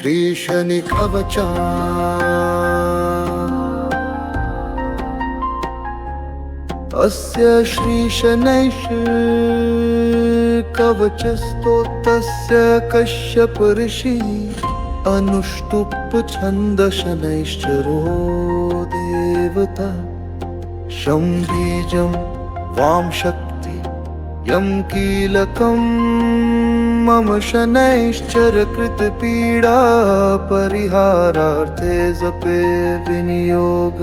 श्रीशनिकवचा अस्य श्रीशनैश्कवचस्तोत्रस्य कश्यप ऋषिः अनुष्टुप् छन्दशनैश्चरो देवता शं बीजं वां शक्ति यं कीलकं मम शनैश्चरकृत पीडा परिहारार्थे जपे विनियोग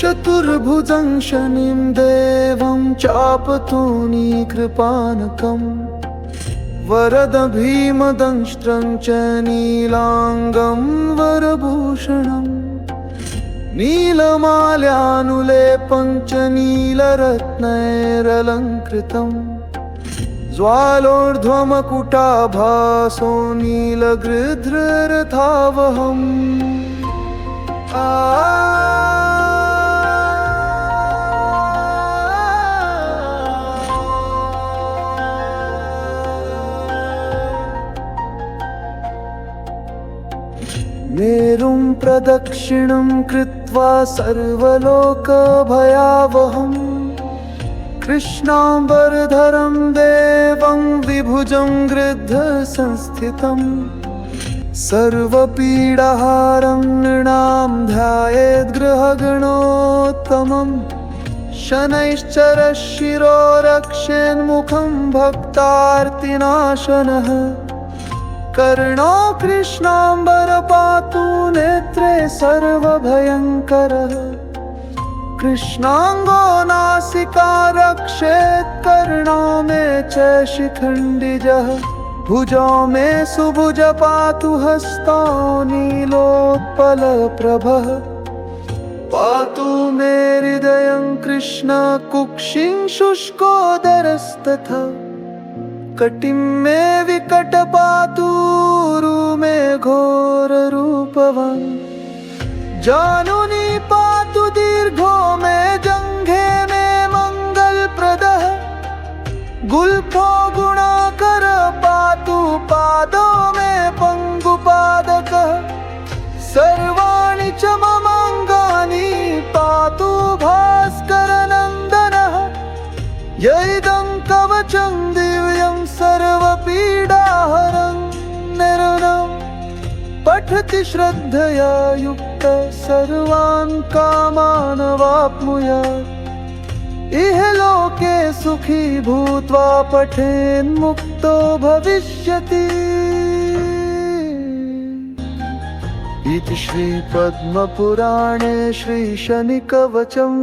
चतुर्भुजं शनिं देवं चापतूनी कृपानकं वरद भीमदंष्ट्रं च नीलांगं वरभूषणं नीलमाल्यानुलेपं च नीलरत्नैरलङ्कृतं ज्वालोर्ध्वमकुटाभासो नीलगृध्ररथावहम् मेरुं प्रदक्षिणं कृत्वा सर्वलोकभयावहं कृष्णाम्बरधरं देवं विभुजं गृध्रसंस्थितं सर्वपीडाहारं नृणां ध्यायेद्गृहगणोत्तमं शनैश्चरः शिरो रक्षेन्मुखं भक्तार्तिनाशनः कर्णो कृष्णाम्बर पातु नेत्रे सर्वभयङ्करः कृष्णाङ्गो नासिका रक्षेत् कर्णो मे च शिखण्डिजः भुजो मे सुभुज पातु हस्तौ नीलोत्पलप्रभः पातु मे हृदयं कृष्ण कुक्षिं शुष्कोदरस्तथा कटिं मे विकट पातु मे घोर रूपवान् जानुनी पातु दीर्घो मे जङ्घे मे मङ्गलप्रदः गुल्फो गुणाकर पातु पादो मे पङ्गुपादकः सर्वाणि च ममाङ्गानि पातु भास्करनन्दनः यैदं कवचं दिव्यं सर्वपीडाहरं निर्णं पठति श्रद्धया युक्तः सर्वान् कामान् वाप्नुयात् इह लोके सुखी भूत्वा पठेन्मुक्तो भविष्यति। इति श्रीपद्मपुराणे श्रीशनिकवचम्।